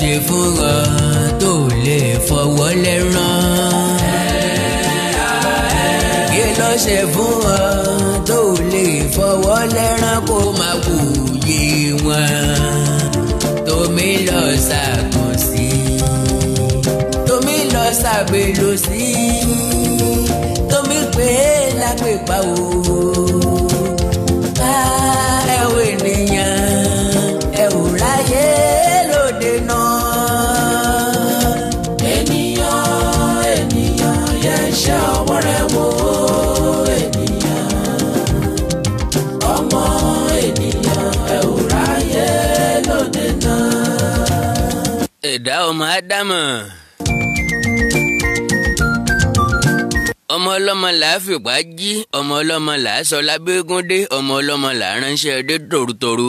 ṣe fún ọ tó lè fọwọ́ lẹ́rán? Kí ló ṣe fún ọ tó lè fọwọ́ lẹ́rán kó máa wòye wọn? Tómi lọ ṣàkàn sí, tómi lọ ṣàgbélò sí, tómi pé lápèpá o. Ẹ wo ènìyàn, ẹ ò ráyè lóde náà. Ènìyàn yẹ ṣe ọwọ́ rẹ wò. Ènìyàn, ọmọ ènìyàn, ẹ ò ráyè lóde náà. Ẹ̀dá ọmọ Ádámọ̀, ọmọ ọlọ́mọ là á fìpá jí, ọmọ ọlọ́mọ là á sọ lábẹ́gúndé, ọmọ ọlọ́mọ là á ránṣẹ́ dé tòrútòrú.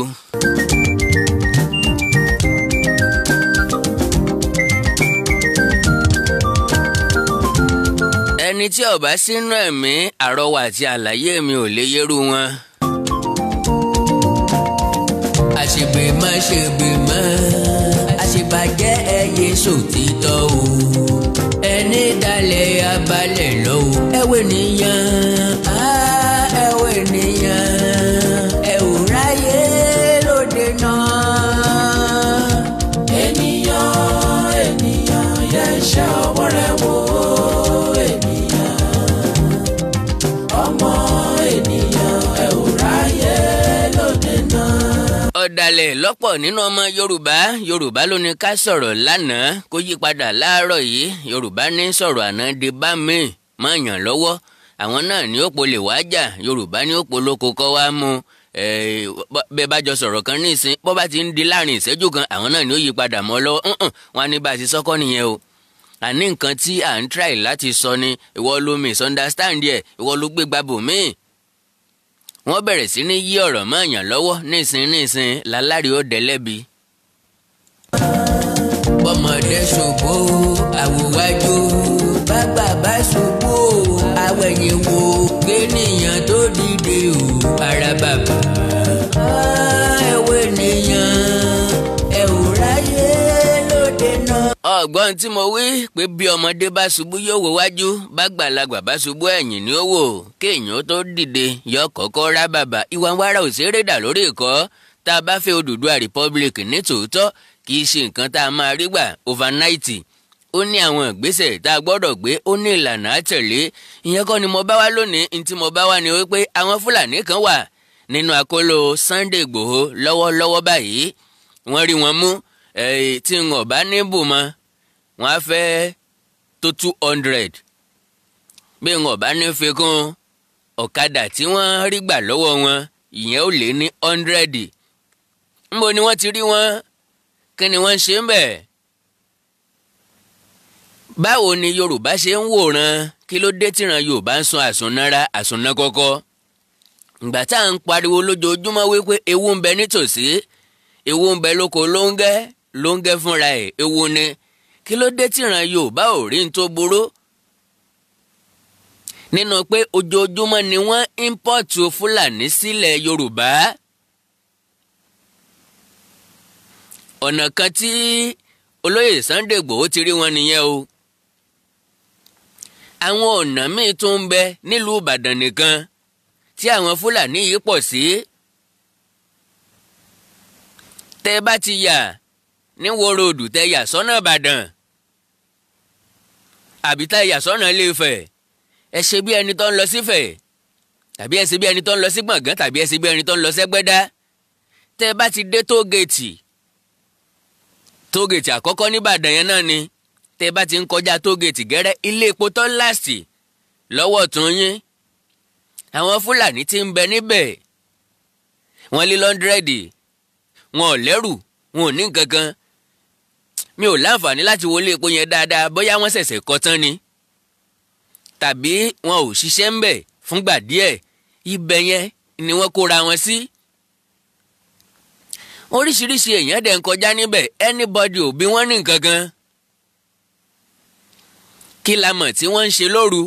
Ẹni tí ó bá sínú ẹ̀mí, àrọwà àti àlàyé mi ò lè yẹ́rù wọn. Àṣègbè má ṣègbè mọ́, àṣebàjẹ́ ẹyẹ sòtítọ́ o. Ẹni dalẹ̀ abalẹ̀ lọ́wọ́. Ẹ wo ènìyàn, ẹ wo ènìyàn, ẹ ò ráyè lóde náà. Ènìyàn yẹ ṣe ọwọ́ rẹ wò. Ènìyàn, ọmọ ènìyàn, ẹ ò ráyè lóde náà. Ọ̀dàlẹ̀ lọ́pọ̀ nínú ọmọ Yorùbá ló ní ká sọ̀rọ̀ lánàá kó yí padà láàárọ̀ yìí. Yorùbá ní sọ̀rọ̀ àná di bá mi máa yàn lọ́wọ́. Àwọn náà ní òpó lè wá jà, Yorùbá ní òpó lóko kọ́ wá mú. Bẹ́ẹ̀ bá jọ sọ̀rọ̀ kan nísìn, bọ́ bá ti ń di láàrin ìṣẹ́jú kan, àwọn náà ní ó yí padà mọ́ lọ́wọ́. Wọn á ní bá a ti sọ́kọ́ nìyẹn o. Àní nǹkan tí à ń try láti sọ ni ìwọ ló misunderstand ẹ̀, ìwọ ló gbé gbàbò míì. Wọ́n bẹ̀rẹ̀ sí ní yí ọ̀rọ̀ mọ́ èèyàn lọ́wọ́ nísìn lálárí ó dẹ́lẹ́bi. Bọ́mọdé ṣubú àwòwájú, bàgbà bá ṣubú àwẹ̀yìn wò, kéèyàn tó dìde o ara bàbá. Ẹ wo ènìyàn, ẹ ò ráyè lóde náà. Ọ̀gbọ́n tí mo wí pé bí ọmọdé bá ṣubú yóò wò wájú, bàgbàlagbà bá ṣubú ẹ̀yìn ni ó wò, kéèyàn tó dìde yọ kọ́kọ́ rá bàbá. Ìwà wàrà òṣèré dà lórí ìkọ́. Tá a bá fẹ́ Odùduwà Republic ní tòótọ́, kì í ṣe nǹkan tá a máa rí gbà overnight. Ó ní àwọn ìgbésẹ̀ tá a gbọ́dọ̀ gbé, ó ní ìlànà àtẹ̀lé. Ìyẹn kọ́ ni mo bá wá lónìí. Ní tí mo bá wá ni wípé àwọn Fúlàní kan wà nínú àkóló Sunday Igboho lọ́wọ́lọ́wọ́ báyìí. Wọ́n rí wọn mú, tí wọn ò bá ní bù mọ́, wọ́n á fẹ́ tó 200. Bí wọn ò bá ní fi kún ọ̀kadà tí wọ́n rí gbà lọ́wọ́ wọn, ìyẹn ó lé ní 100. Níbo ni wọ́n ti rí wọn? Kí ni wọ́n ṣe ń bẹ̀? Báwo ni Yorùbá ṣe ń wòran? Kí ló dé tíran Yorùbá ń sun àsunnára àsunná kọ́kọ́? Ìgbà tá à ń pariwo lójoojúmọ́ wípé ewu ń bẹ nítòsí, ewu ń bẹ lóko lóńgẹ́ fúnra ẹ̀, ewu ni. Kí ló dé tíran Yorùbá ò rí n tó burú? Nínú pé ojoojúmọ́ ni wọ́n ímpọ́ọ̀tù Fúlàní sílẹ̀ Yorùbá. Ọ̀nà kan tí olóyè Sunday Igboho ti rí wọn nìyẹn o. Àwọn ọ̀nà míì tún ń bẹ nílùú Ìbàdàn nìkan tí àwọn Fúlàní yìí pọ̀ sí. Tẹ́ bá ti yà ní Wòròdù, tẹ́ yà sọ́nà Ìbàdàn àbí tẹ́ yà sọ́nà Ilé-Ifẹ̀, ẹ ṣe bí ẹni tó ń lọ sífẹ̀, tàbí ẹ ṣe bí ẹni tó ń lọ sí Gbọ̀ngán, tàbí ẹ ṣe bí ẹni tó ń lọ sẹ́gbẹ́dá. Tẹ́ bá ti dé tógèètì àkọ́kọ́ nìbàdàn yẹn náà ni. Tẹ́ bá ti ń kọjá tógèètì gẹ́rẹ́, ilé epo tó láàsì lọ́wọ́ tún yín. Àwọn Fúlàní tí ń bẹ níbẹ̀, wọ́n lé 100, wọn ò lẹ́rù, wọn ò ní nǹkan kan. Mi ò láǹfààní láti wo ilé epo yẹn dáadáa, bóyá wọ́n ṣẹ̀ṣẹ̀ kọ́ tán ni, tàbí wọn ò ṣiṣẹ́ ń bẹ̀ fúngbà díẹ̀. Ibẹ̀ yẹn ni wọ́n kóra wọn sí. Oríṣiríṣi èèyàn dẹ̀ ń kọjá níbẹ̀, anybody ò bí wọ́n ní nǹkan kan. Kí la mọ̀ tí wọ́n ń ṣe lóru?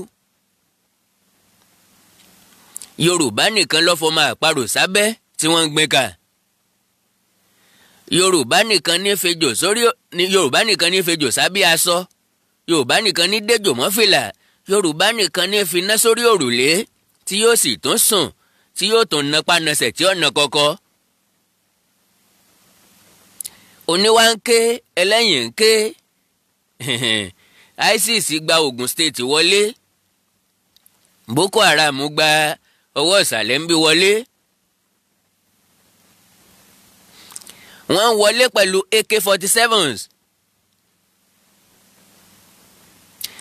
Yorùbá nìkan ló fọmọ àparò sábẹ́ tí wọ́n ń gbé ka. Yorùbá nìkan ní fejò Yorùbá nìkan ní fejò sábẹ́ aṣọ, Yorùbá nìkan ní dẹ́jò mọ́ fìlà, Yorùbá nìkan ní finá sórí òrùlé tí yóò sì tún sùn tí yóò tún napa nasẹ̀ tí ọ̀nà kọ̀kọ́. Oníwà ń ké ẹlẹ́yìn ń ké ISIS gba Ogun State wọlé, Boko Haram gba ọwọ́ ìsàlẹ̀ ń bí wọlé. Wọ́n wọlé pẹ̀lú AK-47s.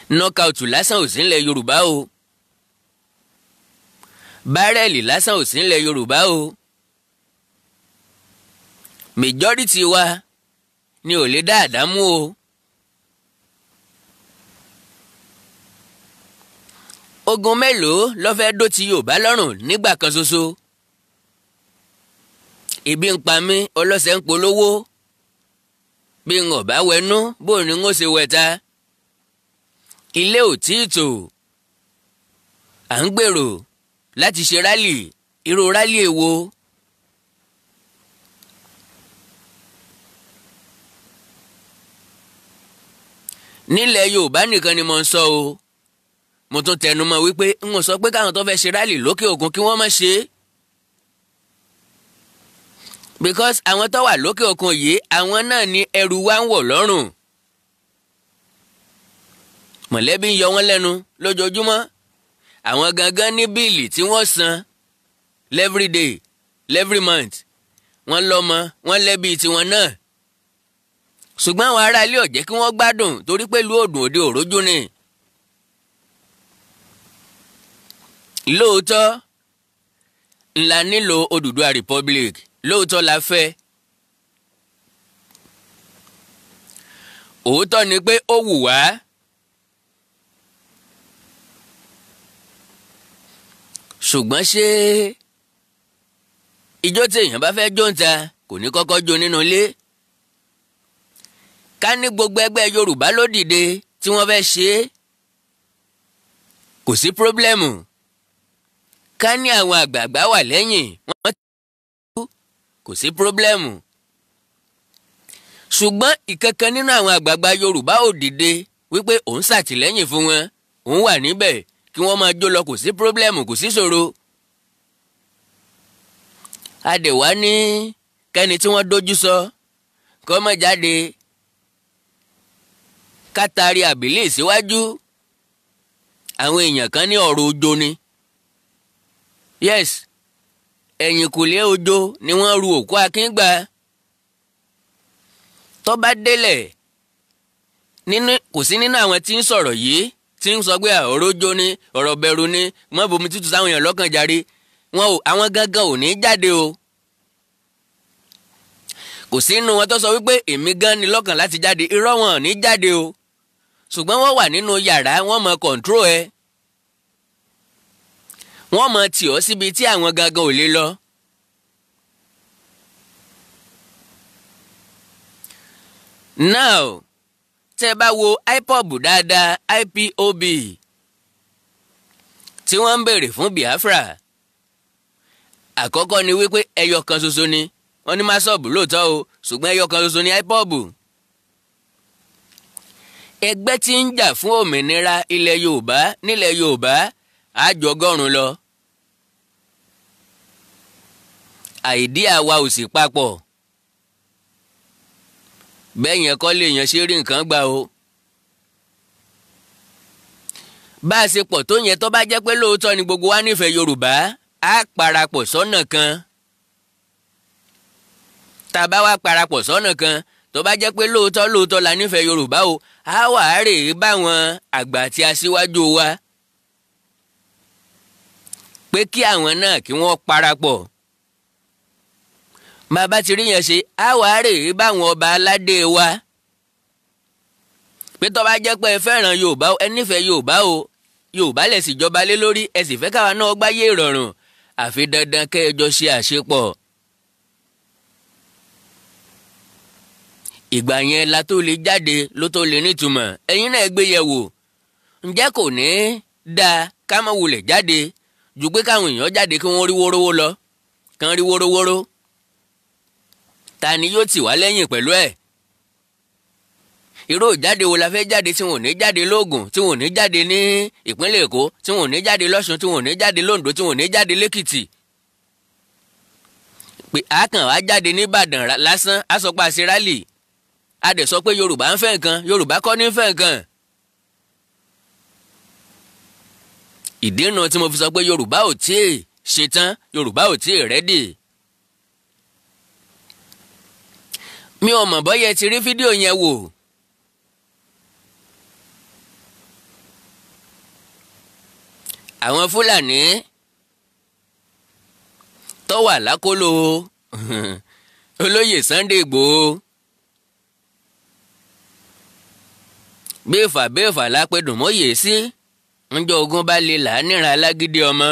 Knockout lásán ò sí nílẹ̀ Yorùbá o. Bárẹ́ẹ̀lì lásán ò sí nílẹ̀ Yorùbá o. Majority wa ni ò lè dá àdámú o. Ogun mélòó ló fẹ́ dó ti Yorùbá lọ́rùn nígbà kan ṣoṣo? Ebi ń pa mí, ọlọ́sẹ̀ ń polówó. Bí n ò bá wẹnú, bó ni n ó ṣe wẹ̀ta? Ilé ò tí ì tò. À ń gbèrò láti ṣe rálì, irú rálì èwo? Nílẹ̀ Yorùbá nìkan ni mo ń sọ o. Mo tún tẹnu mọ́ wípé n ò sọ pé káwọn tó fẹ́ ṣe rálì lókè òkun kí wọ́n má ṣe é. Because àwọn tó wà lókè òkun yìí, àwọn náà ni ẹrù wa ń wọ̀ lọ́rùn. Mọ̀lẹ́bí ń yọ wọ́n lẹ́nu lójoojúmọ́. Àwọn gangan ní bíìlì tí wọ́n san every day, every month. Wọ́n lọ́mọ, wọ́n lẹ́bí tiwọn náà. Ṣùgbọ́n àwọn ará ilé ò jẹ́ kí wọ́n gbádùn torí pé ìlú òdùn òde òrójú ni. Lóòótọ́ ńlá nílò Odùduwà Republic, lóòótọ́ la fẹ́. Òótọ́ ni pé ó wù wá. Ṣùgbọ́n ṣé ijó tí èèyàn bá fẹ́ jó ń ta kò ní kọ́kọ́ jó nínú ilé? Ká ní gbogbo ẹgbẹ́ Yorùbá ló dìde tí wọ́n fẹ́ ṣe é, kò sí pírọ́blẹ́mù. Ká ní àwọn àgbààgbà wà lẹ́yìn wọ́n ti kú, kò sí pírọ́blẹ́mù. Ṣùgbọ́n ìkankan nínú àwọn àgbààgbà Yorùbá ò dìde wípé òun ṣàtìlẹ́yìn fún wọn, òun wà níbẹ̀ kí wọ́n máa jó lọ, kò sí pírọ́blẹ́mù, kò sí ṣòro. Adẹ̀wá ní kẹ́ni tí wọ́n dojú sọ kó má jáde, kátàrí àbílẹ̀ síwájú. Àwọn èèyàn kan ní ọ̀rọ̀ ojo ni. Yes, ẹ̀yìnkùlé ojo ni wọ́n ru òkú Akíngbà. Tó bá délẹ̀ kò sí nínú àwọn tí ń sọ̀rọ̀ yìí tí ń sọ pé ọ̀rọ̀ ojo ni, ọ̀rọ̀ bẹ̀rù ni, mọ́ bomi tútù sáwọn èèyàn lọ́kàn jàre. Àwọn gangan ò ní jáde o. Kò sí inú wọn tó sọ wípé èmi gan ni lọ́kàn láti jáde, irọ́ wọn ò ní jáde o. Ṣùgbọ́n wọ́n wà nínú yàrá, wọ́n mọ kọ̀ǹtró ẹ. Wọ́n mọ tì ọ́ síbi tí àwọn gangan ò lè lọ. Now, tẹ́ bá wo IPOB dáadáa, IPOB tí wọ́n ń béèrè fún Biafra, àkọ́kọ́ ni wípé ẹyọ kan ṣoṣo ni. Wọ́n ní masọ́ọ̀bù lóòótọ́ o, ṣùgbọ́n ẹyọ kan ṣoṣo ni IPOB. Ẹgbẹ́ tí ń jà fún òmìnira ilẹ̀ Yorùbá nílẹ̀ Yorùbá á ju 100 lọ. Àìdíà wa ò sì papọ̀. Bẹ́ẹ̀ yẹn kọ́ lè yàn ṣe rí nǹkan gbà o. Bá a ṣe pọ̀ tó yẹn tó bá jẹ́ pé lóòótọ́ ni gbogbo wa nífẹ̀ẹ́ Yorùbá, á parapọ̀ sọ́nà kan. Tá a bá wá parapọ̀ sọ́nà kan tó bá jẹ́ pé lóòótọ́ la nífẹ̀ẹ́ Yorùbá o, á wà á rèé báwọn àgbà àti aṣíwájú wa pé kí àwọn náà kí wọ́n parapọ̀. Bàbá ti rí yẹn ṣe, á wà á rèé báwọn ọba aládé wa pé tó bá jẹ́ pé ẹ fẹ́ràn Yorùbá o, ẹ nífẹ̀ẹ́ Yorùbá o, Yorùbá lẹ̀ sì jọba lé lórí, ẹ sì fẹ́ káwa náà gbáyé ìrọ̀rùn, àfi dandan kẹ́ ẹ jọ ṣe àṣepọ̀. Ìgbà yẹn la tó lè jáde ló tó lè nítumọ̀. Ẹ̀yin náà gbé yẹ̀ wò. Ǹjẹ́ kò ní dáa ká má wulẹ̀ jáde ju pé káwọn èèyàn jáde kí wọ́n rí wórówó lọ, kán rí wórówóró. ta ni yóò tì wá lẹ́yìn pẹ̀lú ẹ̀? irú ìjáde wo la fẹ́ jáde tí wọn ò ní jáde lóògùn, tí wọn ò ní jáde ní ìpínlẹ̀ Èkó, tí wọn ò ní jáde lọ́ṣun, tí wọn ò ní jáde lóǹdó, tí wọn ò ní jáde lẹ́kìtì? pé a kàn wá jáde ní Ìbàdàn lásán a sọ pé a ṣe rálì, a dẹ̀ sọ pé Yorùbá ń fẹ́ nǹkan, Yorùbá kọ́ ní fẹ́ nǹkan. ìdí náà tí mo fi sọ pé Yorùbá ò tí ì ṣetán, Yorùbá ò tí ì rẹ́dì. mi ò mọ̀ bọ́yẹ ti rí fídíò yẹn wò. àwọn Fúlàní tó wà lákòlò olóyè Sunday Ìgbòho béèfà lápẹ́dùn mọ́yè sí ńjọ́ ogun bá lè là á níran alágídí ọmọ.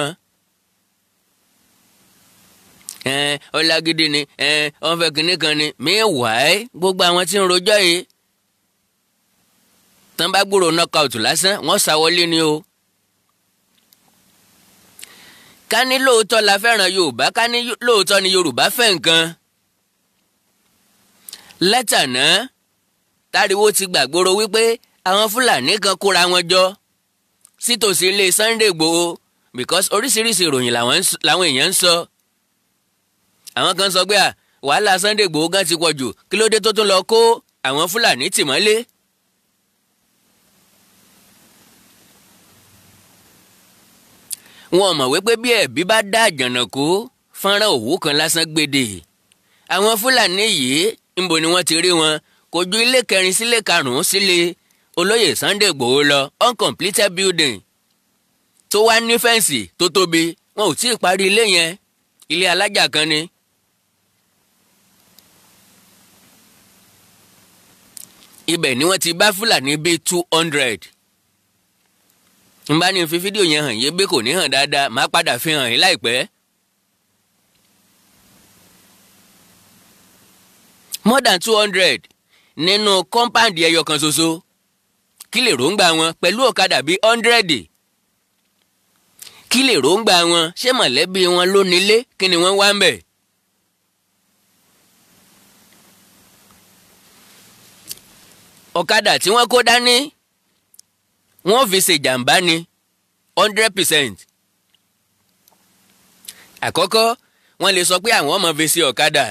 ọlágídí ni wọ́n fẹ́ kinní kan ni meanwhile gbogbo àwọn tí ń rojọ́ yìí tán bá gbúrò knockout lásán wọ́n sá wọlé ni o. ká ní lóòótọ́ la fẹ́ràn Yorùbá, ká ní lóòótọ́ ni Yorùbá fẹ́ nǹkan. látàná táriwo ti gbàgbóró wípé àwọn Fúlàní kan kóra wọn jọ sítòsí ilé Sunday Ìgbòho because oríṣiríṣi ìròyìn làwọn èèyàn ń sọ. àwọn kan sọ pé wàhálà Sunday Ìgbòho gan ti pọ̀ jù, kí ló dé tó tún lọ kó àwọn Fúlàní tì mọ́lé. wọn mọ̀ wípé bí ẹ̀bí bá dá àjànàkú fọ́nrán òwú kan lásán gbèdè. àwọn Fúlàní yìí ńbo ni wọ́n ti rí wọn? kò ju ilé 4 sílé 5 sílé olóyè Sunday Ìgbòho lọ, uncompleted building tó wá ní fẹ́ǹsì tó tóbi. wọn ò tí ì parí ilé yẹn, ilé alájà kan ni. ibẹ̀ ni wọ́n ti bá Fúlàní bíi 200. n bá ní fi fídíò yẹn hàn yé bí kò ní hàn dáadáa, máa padà fi hàn yín láìpẹ́. more than 200 nínú kọ́ńpáàndì ẹyọ kan ṣoṣo. kí lè ròǹgbà wọn pẹ̀lú ọ̀kadà bíi 100? kí lè ròǹgbà wọn? ṣé mọ̀lẹ́bí wọn ló nílé? kí ni wọ́n wá ń bẹ̀? ọ̀kadà tí wọ́n kó dání wọ́n fi ṣèjàmbá ni 100%. àkọ́kọ́ wọ́n lè sọ pé àwọn ọmọ fi ṣe ọ̀kadà.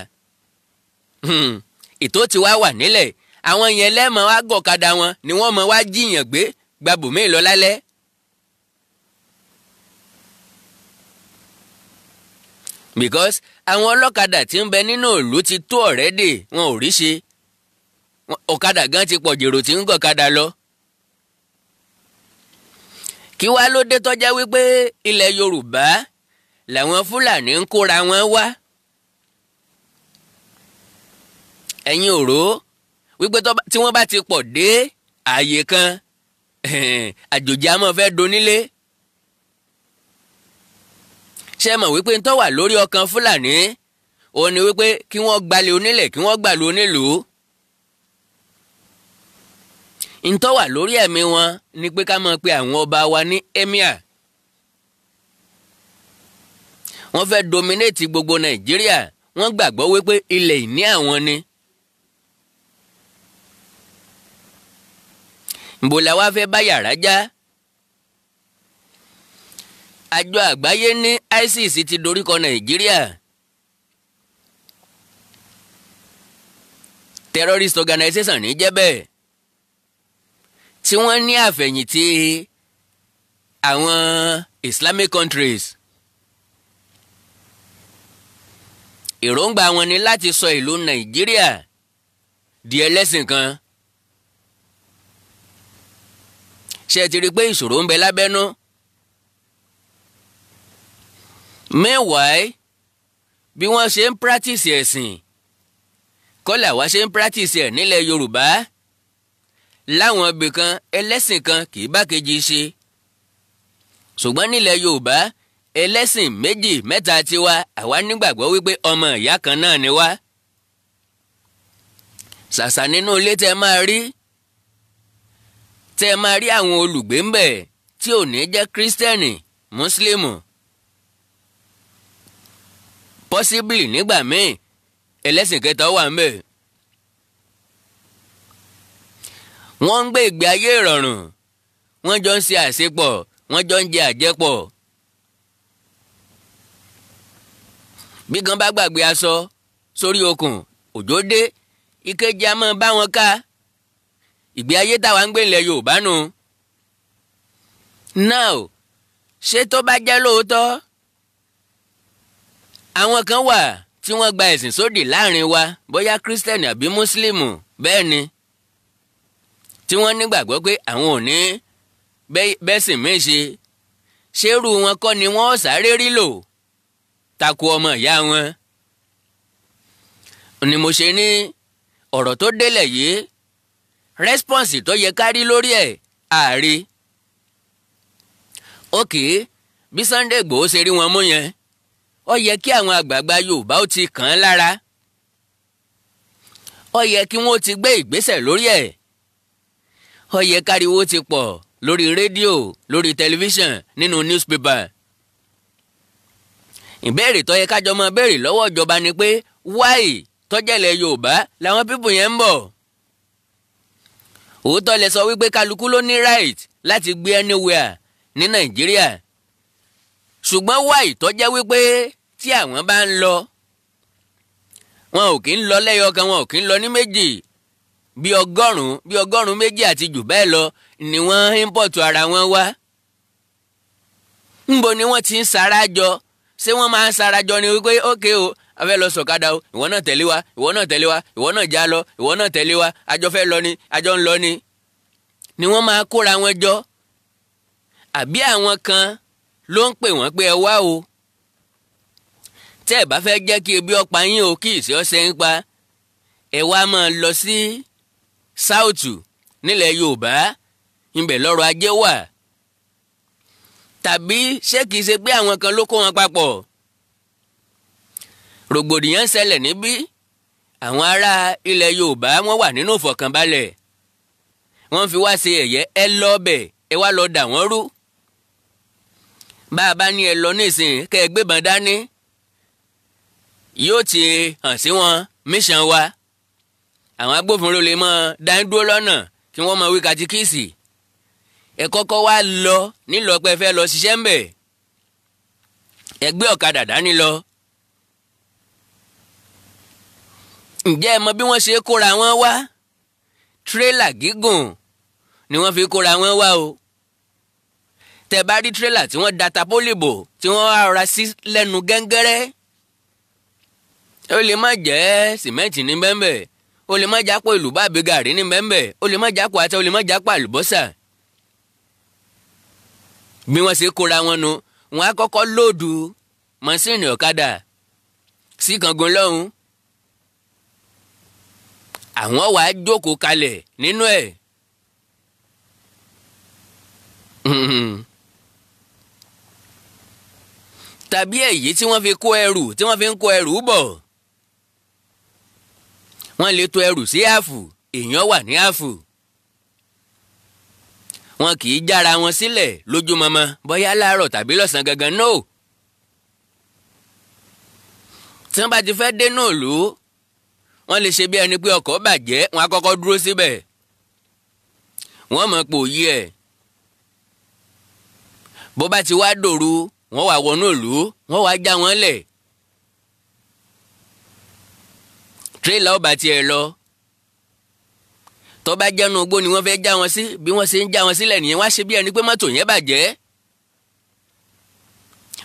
ètò tí wá wà nílẹ̀, àwọn yẹn lẹ́mọ̀ wá gọ̀kadà wọn ni wọ́n mọ̀ wá jiyàn gbé gbàbùmí lọ lálẹ́. because àwọn ọlọ́kadà tí ń bẹ nínú ìlú ti tó already, wọn ò rí ṣe. ọ̀kadà gan ti pọ̀ jèrò tí ń gọ̀kadà lọ. kí wá ló dé tó jẹ́ wípé ilẹ̀ Yorùbá làwọn Fúlàní ń kóra wọn wá? ẹ̀yin ò rò wípé tí wọ́n bá ti pọ̀ dé ààyè kan àjòjì á máa fẹ́ donílé? ṣé mọ̀ wípé ń tó wà lórí ọkàn Fúlàní òun ni wípé kí wọ́n gbalẹ̀ onílẹ̀, kí wọ́n gbàlú onílùú. ń tó wà lórí ẹ̀mí wọn ni pé ká máa pe àwọn ọba wa ní emir. wọ́n fẹ́ dominate gbogbo Nàìjíríà, wọ́n gbàgbọ́ wípé ilẹ̀ ìní àwọn ni. ǹbò la wá fẹ́ bá yàrá já? àjọ àgbáyé ní ISIS ti doríkọ Nàìjíríà. terrorist organization ní jẹ́ bẹ́ẹ̀, tí wọ́n ní àfẹ̀yìntì àwọn Islamic countries. èròǹgbà wọn ni láti sọ ìlú Nàìjíríà di ẹlẹ́sìn kan. ṣé ti rí i pé ìṣòro ń bẹ lábẹ́nú? meanwhile bí wọ́n ṣe ń practice ẹ̀sìn kọ́là wá ṣe ń practice ẹ̀ nílẹ̀ Yorùbá. láwọn ibì kan ẹlẹ́sìn kan kì í bá kejì ṣe, ṣùgbọ́n nílẹ̀ Yorùbá ẹlẹ́sìn 2 3 tiwa àwa nígbàgbọ́ wípé ọmọ ìyá kan náà ni wá. ṣàṣà nínú ilé tẹ́ máa rí àwọn olùgbé ń bẹ̀ tí ò ní jẹ́ kírísítẹ́nì, mùsùlùmù. possibly nígbà míì ẹlẹ́sìn kẹta wà ń bẹ̀. wọ́n ń gbé ìgbé ayé ìrọ̀rùn, wọ́n jọ ń ṣe àṣepọ̀, wọ́n jọ ń jẹ àjẹpọ̀. bí kan bá gbàgbé aṣọ sórí okùn, òjò dé, ìkejì á máa bá wọn ká. ìgbé ayé táwa ń gbé ilẹ̀ Yorùbá nù. now ṣé tó bá jẹ́ lóòótọ́ àwọn kan wà tí wọ́n gba ẹ̀sìn sódì láàrin wa, bóyá kírísítẹ̀nì àbí mùsùlùmù, bẹ́ẹ̀ ni, tí wọ́n nígbàgbọ́ pé àwọn ò ní bẹ́sìn mí ṣerú wọn kọ́ ni wọ́n sáré rí lò takò ọmọ ìyá wọn. ni mo ṣe ní ọ̀rọ̀ tó délẹ̀ yìí, rẹ́spọ́ǹsì tó yẹ ká rí lórí ẹ̀ ààrí. òkè bí Sunday Igboho ṣe rí wọn mú yẹn, ó yẹ kí àwọn àgbààgbà Yorùbá ó ti kàn án lára, ó yẹ kí wọ́n ti gbé ìgbésẹ̀ lórí ẹ̀, ó yẹ káriwo ti pọ̀ lórí rédíò, lórí tẹlifíṣàn, nínú newspaper. ìbéèrè tó yẹ kájọ máa béèrè lọ́wọ́ ìjọba ni pé why tọ́jẹ̀lẹ̀ Yorùbá làwọn pípù yẹn ń bọ̀. òótọ́ lẹ sọ wípé kálukú ló ní right láti gbé anywhere ní Nàìjíríà, ṣùgbọ́n why tọ́jẹ́ wípé tí àwọn bá ń lọ, wọn ò kí ń lọ lẹ́yọ̀kan, wọn ò kí ń lọ ní méjì, bí ọgọ́rùn-ún méjì àti jù bẹ́ẹ̀ lọ ni wọ́n import ara wọn wá. ńbo ni wọ́n ti ń sarajọ? ṣé wọ́n máa ń sarajọ ni wípé ókè o, a fẹ́ lọ sọ̀kadà o, ìwọ náà tẹ̀lé wa, ìwọ náà tẹ̀lé wa, ìwọ náà já lọ, ìwọ náà tẹ̀lé wa, àjọ fẹ́ lọ ni, àjọ ń lọ ni. ni wọ́n máa kóra wọn jọ? àbí àwọn kan ló ń pè wọ́n pé ẹ wá o, tẹ́ ẹ bá fẹ́ jẹ́ kí ebi ó pa yín o, kí ìṣẹ́ ọ̀sẹ̀ ń pa, ẹ wá máa lọ sí South nílẹ̀ Yorùbá, ibẹ̀ lọ́rọ̀ ajé wà. tàbí ṣé kìí ṣe pé àwọn kan ló kó wọn papọ̀? rògbòdìyàn ń ṣẹlẹ̀ níbí, àwọn ará ilẹ̀ Yorùbá wọ́n wà nínú ìfọ̀kànbalẹ̀, wọ́n fi wá ṣe ẹ̀yẹ, ẹ lọ bẹ̀, ẹ wá lọ dà wọ́n rú. bá a bá ní ẹ lọ nísìnyí kẹ́ ẹ gbébọn dání, yóò ti hàn sí wọn mission wa. àwọn agbófinró lè mọ dání dúró lọ́nà kí wọ́n mọ wí katikíìsì. ẹ kọ́kọ́ wá lọ nílò pé ẹ fẹ́ lọ ṣiṣẹ́ ń bẹ̀, ẹ gbé ọ̀kadà dání lọ. ǹjẹ́ ẹ mọ bí wọ́n ṣe kóra wọn wá? tírélà gígùn ni wọ́n fi kóra wọn wá o. tẹ bá rí tírélà tí wọ́n da tapólì bò, tí wọ́n wá rọra sí lẹ́nu gẹ́ngẹ́rẹ́, ó lè má jẹ́ sìmẹ́ǹtì ní bẹ́ẹ̀, ó lè má jápọ̀ èlùbọ́ àbí gàrí ní bẹ́ẹ̀, ó lè má jápọ̀ ata, ó lè má jápọ̀ àlùbọ́sà. bí wọ́n ṣe kóra wọn nu, wọ́n á kọ́kọ́ lóòdù mọ́sìnì ọ̀kadà sí Kàngún lọ́hùn, àwọn wàá jókòó kalẹ̀ nínú ẹ̀. tàbí èyí tí wọ́n fi kó ẹrù, tí wọ́n fi ń kó ẹrù bọ̀, wọ́n lè tò ẹrù sí àfù, èèyàn wà ní àfù. wọn kì í jára wọn sílẹ̀ lójúmọmọ, bóyá láàárọ̀ tàbí lọ́sàn-án gangan náà. tí wọ́n bá ti fẹ́ dé náà lò ó, wọ́n lè ṣe bí ẹni pé ọkọ̀ bàjẹ́, wọ́n á kọ́kọ́ dúró síbẹ̀, wọ́n mọ̀ pò yí ẹ̀. bó bá ti wá dòru, wọ́n wá wọnú ìlú, wọ́n wá já wọn lẹ̀. tírélà ó bá tiẹ̀ lọ, tó bá jẹ́nu igbó ni wọ́n fẹ́ já wọn sí, bí wọ́n ṣe ń já wọn sílẹ̀ nìyẹn, wọ́n á ṣe bí ẹni pé mọ́tò yẹn bàjẹ́.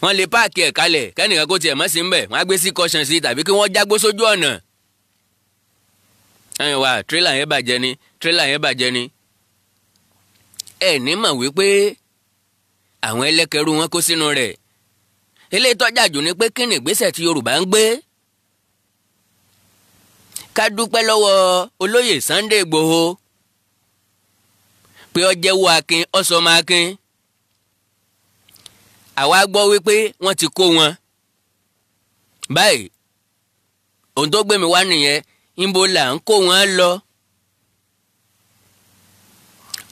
wọ́n lè páàkì ẹ̀ kalẹ̀ kẹ́nìkan kó tiẹ̀ mọ́ sí ń bẹ̀, wọ́n á gbé sí caution sí, tàbí kí wọ́n jágbó sójú ọ̀nà. ẹ̀yin wá tírélà yẹn bàjẹ́ ni, tírélà yẹn bàjẹ́ ni. ẹ ní mọ̀ wípé àwọn ẹlẹ́kẹ̀rú wọn kó sínú rẹ̀. eléyìí tọ́jà jù ni pé kí ni ìgbésẹ̀ tí Yorùbá ń gbé. ká dúpẹ́ lọ́wọ́ olóyè Sunday Igboho pé ó jẹ́wọ́ akin, ó sọmọ akin. àwa gbọ́ wípé wọ́n ti kó wọn. báyìí ohun tó gbé mi wá nìyẹn, níbo là ń kó wọn lọ?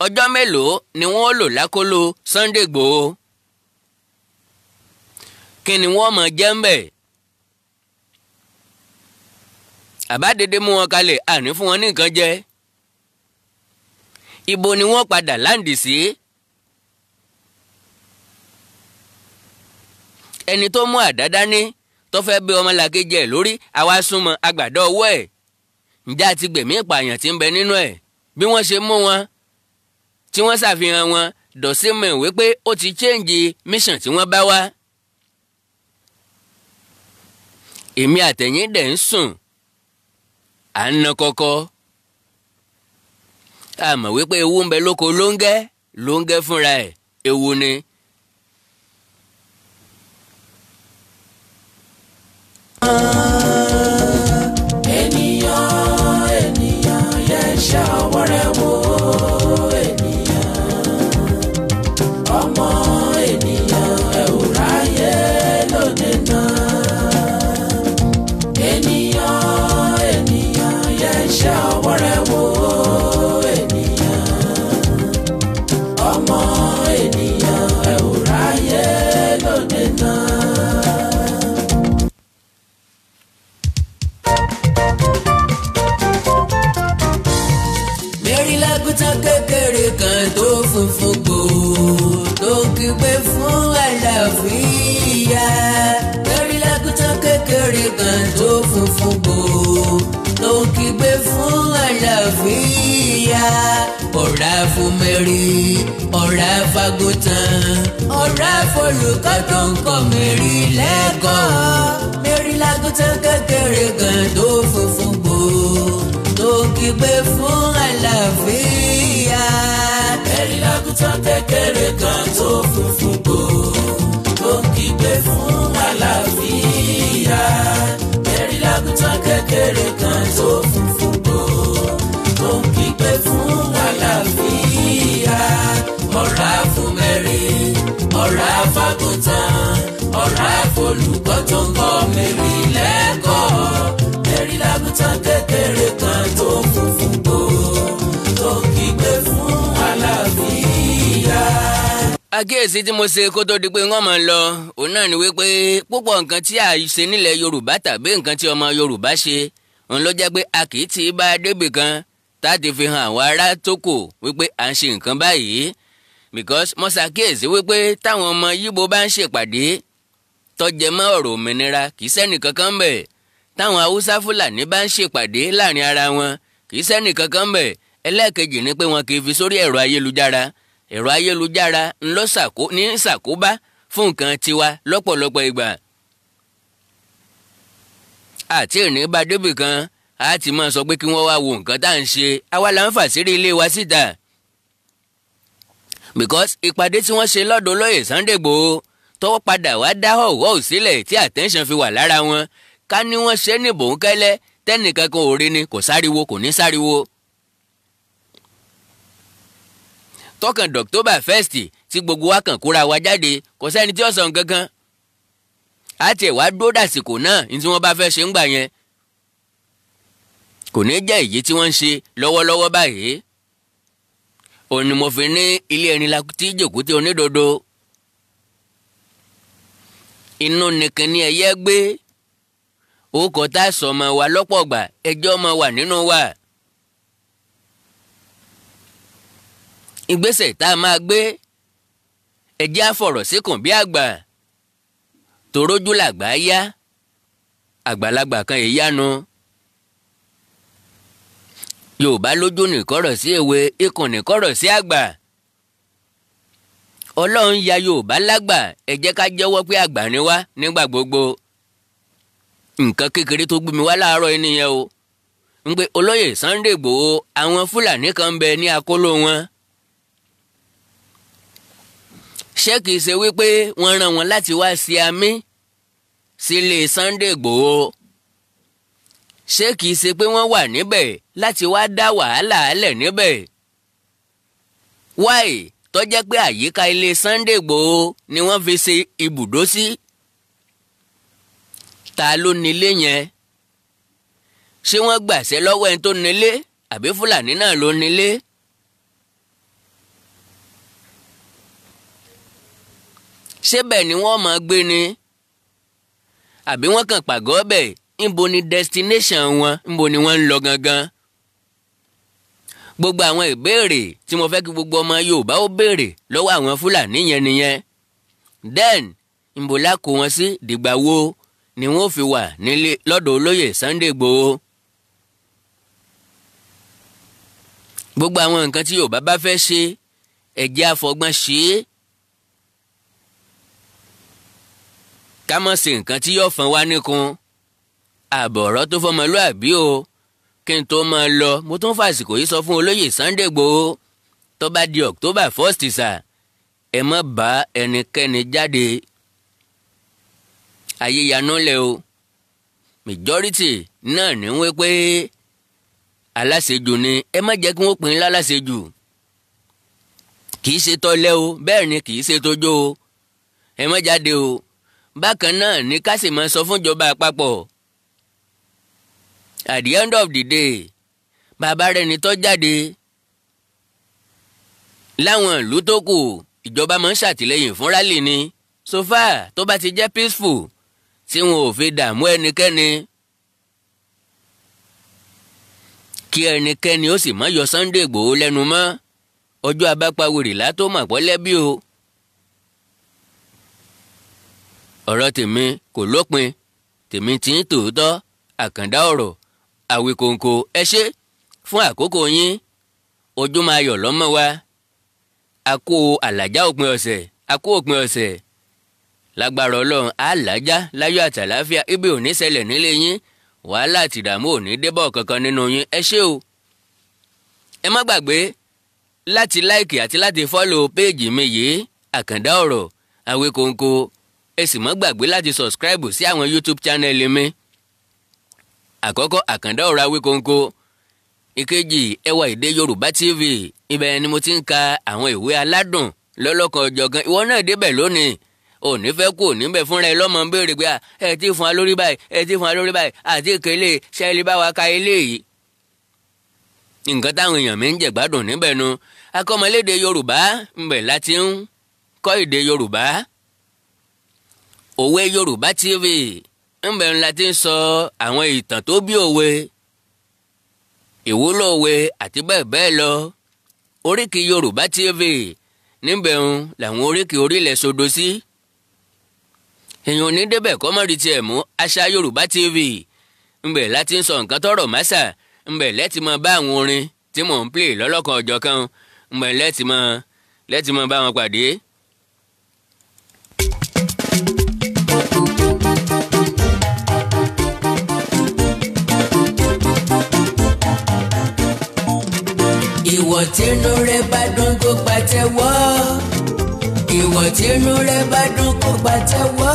ọjọ́ mélòó ni wọ́n lò lákòlò Sunday Igboho? kí ni wọ́n mọ̀ jẹ́ ń bẹ̀? àbádédé mú wọn kalẹ̀ àní fún wọn ní nǹkan jẹ. Ibo ni wọ́n padà láǹdì sí. Ẹni tó mú àdá dání tó fẹ́ bẹ́ ọmọlàkejì ẹ̀ lórí àwa súnmọ́ àgbàdo ọwọ́ ẹ̀. Ǹjẹ́ àti gbẹ̀mí ìpààyàn tí ń bẹ nínú ẹ̀ bí wọ́n ṣe mú wọn tí wọ́n ṣàfihàn wọn dọ̀símọ̀ wípé ó ti change mission tí wọ́n bá wá. Èmi àtẹ̀yìn dẹ̀ ń sùn à ń na kọ́kọ́. A mọ̀ wípé ewu ń bẹ lóko lóńgẹ́ fúnra ẹ̀ ewu ni. Ènìyàn yẹ ṣe ọwọ́ rẹ̀ wò. Ọmọ ènìyàn ẹ ò ráyè lóde náà. Ènìyàn yẹ ṣe ọwọ́ rẹ̀ wò. Ọmọ ènìyàn ẹ ò ráyè lóde náà. Mary lágùntàn kékeré kan tó funfun gbòò tó kígbe fún àlàáfíà. Mary lágùntàn kékeré kan tó funfun gbòò tó kígbe fún àlàáfíà. Ọ̀rá fún Mary, ọ̀rá fagùntàn, ọ̀rá fọlùkọ́ tó ń kọ́ Mary lẹ́kọ̀ọ́. Mary lágùntàn kékeré kan tó funfun gbòò tó kígbe fún àlàáfíà. Mary lágùntàn kékeré kan tó funfun gbòò tó kígbe fún àlàáfíà. Mary lágùntàn kékeré kan tó funfun gbòò tó kígbe fún àlàáfíà. Ọ̀rá fún Mary, ọ̀rá fagùntàn, ọ̀rá fọlùkọ́ tó ń kọ́ Mary lẹ́kọ̀ọ́. Mary lágùntàn kékeré kan tó funfun gbòò tó kígbe fún àlàáfíà. Àkíyèsí tí mo ṣe kó tó di pé wọ́n máa lọ òun náà ni wípé púpọ̀ nǹkan tí a ṣe nílẹ̀ Yorùbá tàbí nǹkan tí ọmọ Yorùbá ṣe òun ló jẹ́ pé a kì í ti bá a débì kan táti fi hàn àwọn ará tó kù wípé à ń ṣe nǹkan báyìí. Because mo ṣàkíyèsí wípé táwọn ọmọ Yíbo bá ń ṣèpàdé tó jẹ mọ́ ọ̀rọ̀ òmìnira kì í sẹ́nì kankan bẹ̀. Táwọn Haúsá Fúlàní bá ń ṣèpàdé láàrin ara wọn kì í sẹ́nì kankan bẹ̀. Ẹlẹ́ẹ̀kejì ni pé wọn kì í fi sórí ẹ̀rọ ayélujára. Ẹ̀rọ ayélujára ń lọ ní ṣàkóbá fún nǹkan tiwa lọ́pọ̀lọpọ̀ ìgbà. Àti ìní bá débì kan a ti máa sọ pé kí wọ́n wá wo nǹkan tá à ń ṣe àwa là ń fàṣírí ilé wa síta. Because ìpàdé tí wọ́n ṣe lọ́dọ̀ olóyè Sunday Igboho tọ́wọ́ padà wá dá họ̀wọ́ sílẹ̀ tí attention fi wà lára wọn ká ní wọ́n ṣe ní bòńkẹ́lẹ́ tẹ́nìkan kan ò rí ni kò sáriwo kò ní sáriwo. Tọkàn October 1st tí gbogbo wa kàn kóra wa jáde kò sẹ́ni tí ó sọ nǹkan kan. A tiẹ̀ wá dó dàsìkò náà ní tí wọ́n bá fẹ́ ṣe ń gbà yẹn. Kò ní jẹ́ èyí tí wọ́n ń ṣe lọ́wọ́lọ́wọ́ báyìí. Òun ni mo fi ní ilé ẹni la tí jòkúté onídodo. Inú nìkan ni ẹyẹ gbé. Orúkọ tá a sọ ọmọ wa lọ́pọ̀ gbà ẹjọ́ ọmọ wa nínú wa. Ìgbésẹ̀ tá a máa gbé ẹjẹ́ àfọ̀rọ̀ síkùn bí àgbà. Torójú làgbà yá. Àgbàlagbà kan èyí yánu. Yorùbá lójú nìkọ́rọ̀ sí èwe ikùn nìkọ́rọ̀ sí àgbà. Ọlọ́run ya Yorùbá lágbà ẹ jẹ́ ká jẹ́wọ́ pé àgbà ni wá nígbà gbogbo. Nǹkan kékeré tó gbé mi wá láàárọ̀ yìí nìyẹn o. Ń pé olóyè Sunday Igboho àwọn Fúlàní kan ń bẹ ní akóló wọn. Ṣé kìí ṣe wípé wọ́n rán wọn láti wá sí àmì sílé Sunday Igboho? Ṣé kìí ṣe pé wọ́n wà níbẹ̀ láti wá dá wàhálà alẹ̀ níbẹ̀? Why tó jẹ́ pé àyíká ilé Sunday Igboho ni wọ́n fi ṣe ibùdó sí? Ta ló nílé yẹn? Ṣé wọ́n gbàṣẹ lọ́wọ́ ẹni tó nílé àbí Fúlàní náà ló nílé? Ṣé bẹ́ẹ̀ ni wọ́n máa gbé ni? Àbí wọ́n kàn pàgọ́ bẹ̀ níbo ni destination wọn, níbo ni wọ́n ń lọ gangan. Gbogbo àwọn ìbéèrè tí mo fẹ́ kí gbogbo ọmọ Yorùbá ó béèrè lọ́wọ́ àwọn Fúlàní yẹn nìyẹn. Then níbo la kó wọn sí, dìgbà wo ni wọ́n fi wà nílé lọ́dọ̀ olóyè Sunday Igboho. Gbogbo àwọn nǹkan tí Yorùbá bá fẹ́ ṣe ẹ jẹ́ àfọgbọ́n ṣe é. Ká má ṣe nǹkan tí yóò fọ́n wá níkun. Àbọ̀ ọ̀rọ̀ tó fọmọlúàbí o. Kí n tó máa lọ, mo tún fàsìkò yìí sọ fún olóyè Sunday Igboho tó bá di October 1st sà, ẹ má bá ẹnikẹ́ni jáde. Ayé yanú lẹ̀ o. Majority náà ní wí pé aláṣejù ni, ẹ má jẹ́ kí wọ́n pín in láláṣejù. Kì í ṣe tọ́lẹ̀ o, bẹ́ẹ̀ ni kì í ṣe tójó o. Ẹ má jáde o. Bákan náà ní ká sì máa sọ fún ìjọba àpapọ̀. At the end of the day, bàbá rẹ̀ ni tó jáde. Láwọn ìlú tó kù, ìjọba máa ń ṣàtìlẹ́yìn fún rálì ni. So far tó bá ti jẹ́ peaceful, tí wọn ò fi dààmú ẹnikẹ́ni. Kí ẹnikẹ́ni ó sì má yọ Sunday Igboho lẹ́nu mọ́. Ọjọ́ abápawèrè látó mà pọ́lẹ́bí o. Ọ̀rọ̀ tèmi kò lópin, tèmi tí ń tòótọ́, àkàndá ọ̀rọ̀, Àwíkòǹkò. Ẹ ṣé fún àkókò yín. Ojú máa yọ̀ lọ́mọ wa. A kó àlàjá òpin ọ̀sẹ̀, a kó òpin ọ̀sẹ̀. Lágbára Ọlọ́run àlàjá láyọ̀ àtàláfíà, ibi ò ní ṣẹlẹ̀ nílé yín, wàhálà àti ìdààmú ò ní débọ̀ kankan nínú yín. Ẹ ṣé o. Ẹ má gbàgbé láti láìkì àti láti fọ́lò péèjì mi yìí, àkàndá ọ̀rọ̀, Àwíkòǹkò. Ẹ sì má gbàgbé láti subscribe sí àwọn YouTube channel mi. Àkọ́kọ́ àkàndá ọ̀rọ̀ Àwíkòǹkò. Ìkejì Ẹwà Èdè Yorùbá TV. Ibẹ̀ ni mo ti ń ka àwọn ìwé aládùn lọ́lọ́kan ọ̀jọ̀kan. Ìwọ náà débẹ̀ lónìí. Ò ní fẹ́ kú níbẹ̀ fúnra ẹ lọ́mọ ń béèrè pé ẹ ti fún wa lórí báyìí, ẹ ti fún wa lórí báyìí, àti ìkélé ṣẹ́ẹ́lì bá wa ka eléyìí. Nǹkan táwọn èèyàn mi ń jẹ̀gbádùn níbẹ̀ nu. Akọ́mọlédè Yorùbá ńbẹ̀ láti ń kọ́ èdè Yorùbá. Òwe Yorùbá TV ńbẹ̀ ńlá ti ń sọ àwọn ìtàn tó bí òwe, ìwúlò òwe àti bẹ́ẹ̀ bẹ́ẹ̀ lọ. Oríkì Yorùbá TV níbẹ̀ ń làwọn oríkì orílẹ̀ sodo sí. Èèyàn ní débẹ̀ kọ́mọ́rì tiẹ̀ mú. Àṣà Yorùbá TV ńbẹ̀ láti ń sọ nǹkan tọ́rọ̀ másà. Ńbẹ̀ lẹ́tì mọ bá àwọn orin tí mò ń play lọ́lọ́kan ọ̀jọ̀kan. Ńbẹ̀ lẹ́tì mọ bá wọn pàdé. Ìwọ tínú rẹ bá dùn kó pàtẹ́wọ́. Ìwọ tínú rẹ bá dùn kó pàtẹ́wọ́.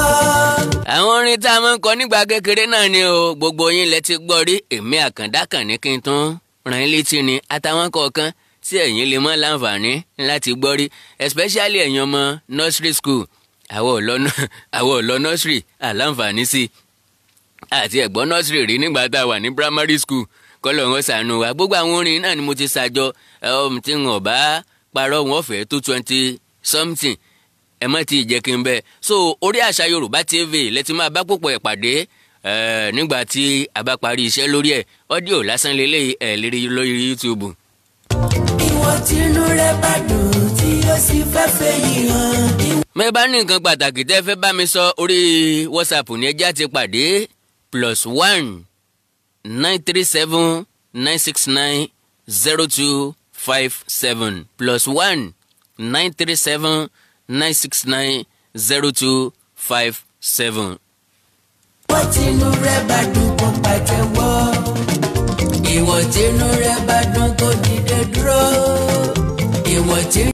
Àwọn orin tá a máa ń kọ nígbà kékeré náà ni o. Gbogbo yín lẹ ti gbọ́ rí. Èmi àkàndá kàn ní kí n tún rán yín létí ni. Àtàwọn kọ̀ọ̀kan tí ẹ̀yin lè mọ́ láǹfààní láti gbọ́ rí. Especially ẹ̀yin ọmọ nursery school. Àwọn ò lọ nursery àláǹfààní sí. Àti ẹ̀gbọ́n nursery rí nígbà tá a wà ní primary school. Kọ́lọ̀ wọn ṣàánú wa. Gbogbo àwọn orin náà ni mo ti ṣàjọ. Tí wọn bá parọ́ wọn fẹ́ tó 20 something. Ẹ má ti jẹ́ kí n bẹ́ẹ̀. So orí Àṣà Yorùbá TV lẹ́tí máa bá púpọ̀ ẹ̀ pàdé nígbà tí a bá parí iṣẹ́ lórí ẹ̀. Ọ́díò lásán lélẹ́yìí ẹ̀ lérí lórí YouTube. Ìwọ tínú rẹ bá dùn tí ó sì fẹ́ fẹ́ yìí hàn. Mẹ́ bá ní nǹkan pàtàkì tẹ́ fẹ́ bá mi sọ orí WhatsApp ní ẹjẹ́ àti pàdé +1 937 969 0257 +1 937 969 0257. Ìwọ tínú rẹ bá dùn kó pàtẹ́wọ́. Ìwọ tínú rẹ bá dùn kó dìde dúró. Ìwọ tínú